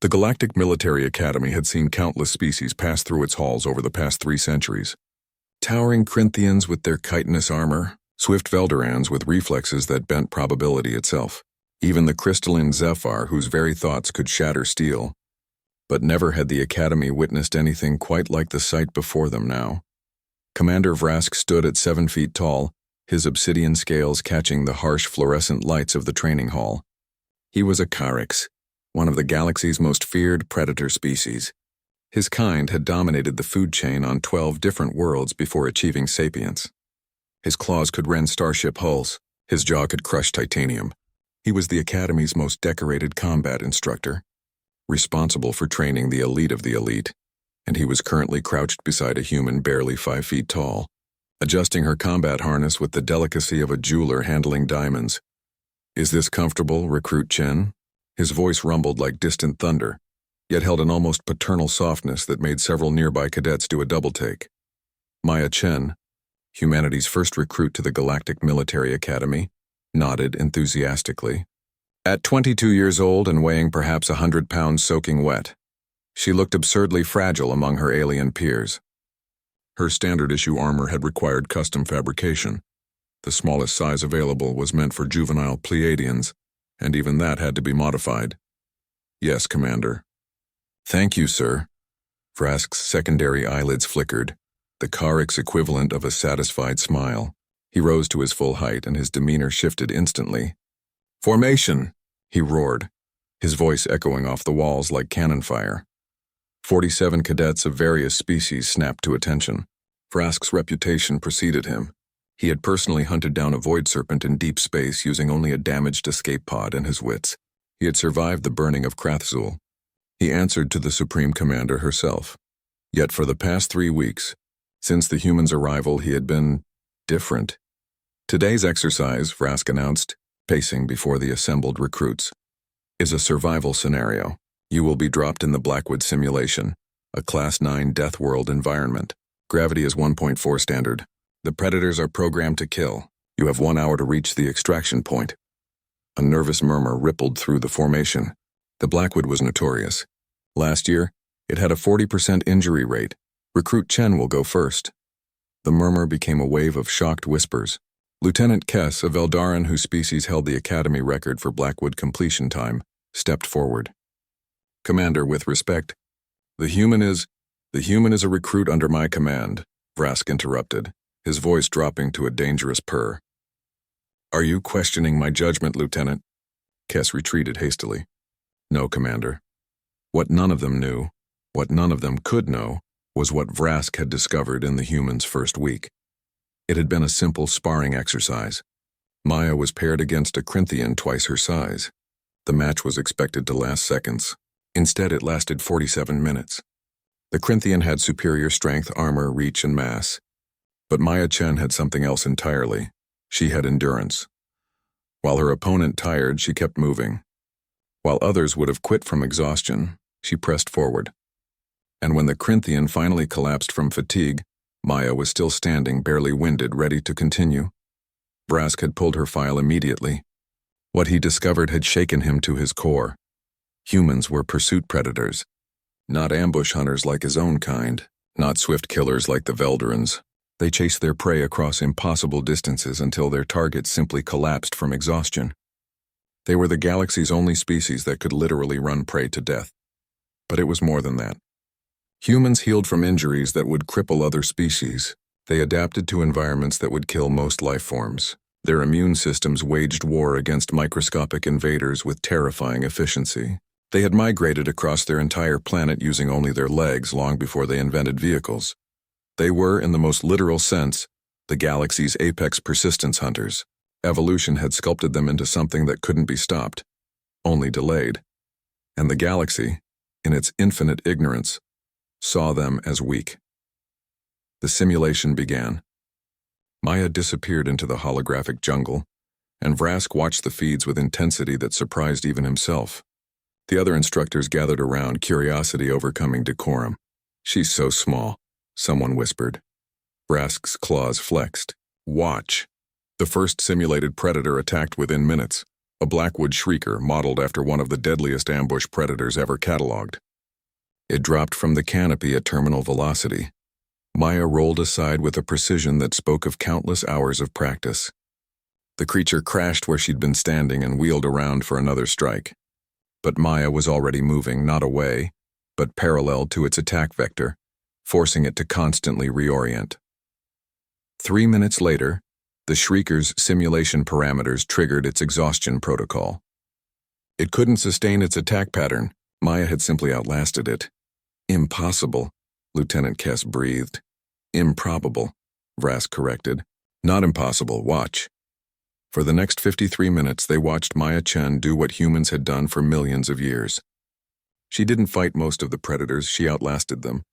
The Galactic Military Academy had seen countless species pass through its halls over the past 3 centuries. Towering Corinthians with their chitinous armor, swift Veldorans with reflexes that bent probability itself, even the crystalline Zephyr whose very thoughts could shatter steel. But never had the Academy witnessed anything quite like the sight before them now. Commander Vrask stood at 7 feet tall, his obsidian scales catching the harsh fluorescent lights of the training hall. He was a Carix, one of the galaxy's most feared predator species. His kind had dominated the food chain on 12 different worlds before achieving sapience. His claws could rend starship hulls, his jaw could crush titanium. He was the Academy's most decorated combat instructor, responsible for training the elite of the elite, and he was currently crouched beside a human barely 5 feet tall, adjusting her combat harness with the delicacy of a jeweler handling diamonds. "Is this comfortable, Recruit Chen?" His voice rumbled like distant thunder, yet held an almost paternal softness that made several nearby cadets do a double-take. Maya Chen, humanity's first recruit to the Galactic Military Academy, nodded enthusiastically. At 22 years old and weighing perhaps 100 pounds soaking wet, she looked absurdly fragile among her alien peers. Her standard-issue armor had required custom fabrication. The smallest size available was meant for juvenile Pleiadians, and even that had to be modified. "Yes, Commander." "Thank you, sir." Vrask's secondary eyelids flickered, the Carix equivalent of a satisfied smile. He rose to his full height and his demeanor shifted instantly. "Formation!" he roared, his voice echoing off the walls like cannon fire. 47 cadets of various species snapped to attention. Vrask's reputation preceded him. He had personally hunted down a void serpent in deep space using only a damaged escape pod and his wits. He had survived the burning of Krathzul. He answered to the Supreme Commander herself. Yet for the past 3 weeks, since the humans' arrival, he had been different. "Today's exercise," Vrask announced, pacing before the assembled recruits, "is a survival scenario. You will be dropped in the Blackwood simulation, a Class 9 death world environment. Gravity is 1.4 standard. The predators are programmed to kill. You have 1 hour to reach the extraction point." A nervous murmur rippled through the formation. The Blackwood was notorious. Last year, it had a 40% injury rate. "Recruit Chen will go first." The murmur became a wave of shocked whispers. Lieutenant Kess, a Veldaran whose species held the Academy record for Blackwood completion time, stepped forward. "Commander, with respect, the human is a recruit under my command," Vrask interrupted, his voice dropping to a dangerous purr. "Are you questioning my judgment, Lieutenant?" Kess retreated hastily. "No, Commander." What none of them knew, what none of them could know, was what Vrask had discovered in the humans' first week. It had been a simple sparring exercise. Maya was paired against a Corinthian twice her size. The match was expected to last seconds. Instead, it lasted 47 minutes. The Corinthian had superior strength, armor, reach, and mass. But Maya Chen had something else entirely. She had endurance. While her opponent tired, she kept moving. While others would have quit from exhaustion, she pressed forward. And when the Corinthian finally collapsed from fatigue, Maya was still standing, barely winded, ready to continue. Vrask had pulled her file immediately. What he discovered had shaken him to his core. Humans were pursuit predators. Not ambush hunters like his own kind, not swift killers like the Veldarans. They chased their prey across impossible distances until their targets simply collapsed from exhaustion. They were the galaxy's only species that could literally run prey to death. But it was more than that. Humans healed from injuries that would cripple other species. They adapted to environments that would kill most life forms. Their immune systems waged war against microscopic invaders with terrifying efficiency. They had migrated across their entire planet using only their legs long before they invented vehicles. They were, in the most literal sense, the galaxy's apex persistence hunters. Evolution had sculpted them into something that couldn't be stopped, only delayed. And the galaxy, in its infinite ignorance, saw them as weak. The simulation began. Maya disappeared into the holographic jungle, and Vrask watched the feeds with intensity that surprised even himself. The other instructors gathered around, curiosity overcoming decorum. "She's so small," someone whispered. Vrask's claws flexed. "Watch." The first simulated predator attacked within minutes. a blackwood shrieker modeled after one of the deadliest ambush predators ever catalogued. It dropped from the canopy at terminal velocity. Maya rolled aside with a precision that spoke of countless hours of practice. The creature crashed where she'd been standing and wheeled around for another strike. But Maya was already moving, not away, but parallel to its attack vector, forcing it to constantly reorient. 3 minutes later, the Shrieker's simulation parameters triggered its exhaustion protocol. It couldn't sustain its attack pattern. Maya had simply outlasted it. Impossible, Lieutenant Kess breathed. Improbable, Vrask corrected. Not impossible, watch. For the next 53 minutes, they watched Maya Chen do what humans had done for millions of years. She didn't fight most of the predators, she outlasted them.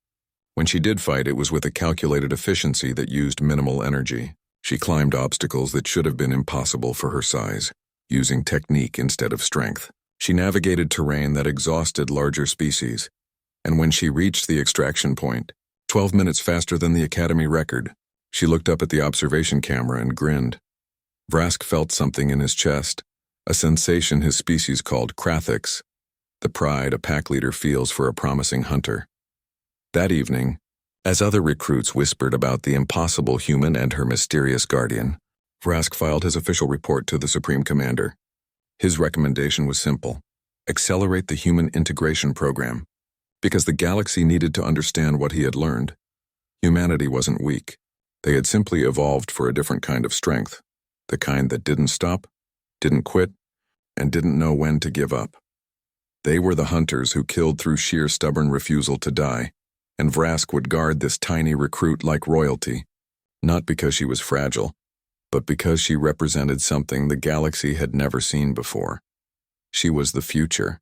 When she did fight, it was with a calculated efficiency that used minimal energy. She climbed obstacles that should have been impossible for her size, using technique instead of strength. She navigated terrain that exhausted larger species, and when she reached the extraction point, 12 minutes faster than the Academy record, she looked up at the observation camera and grinned. Vrask felt something in his chest, a sensation his species called krathix, the pride a pack leader feels for a promising hunter. That evening, as other recruits whispered about the impossible human and her mysterious guardian, Vrask filed his official report to the Supreme Commander. His recommendation was simple: accelerate the human integration program, because the galaxy needed to understand what he had learned. Humanity wasn't weak. They had simply evolved for a different kind of strength, the kind that didn't stop, didn't quit, and didn't know when to give up. They were the hunters who killed through sheer stubborn refusal to die, and Vrask would guard this tiny recruit like royalty, not because she was fragile, but because she represented something the galaxy had never seen before. She was the future,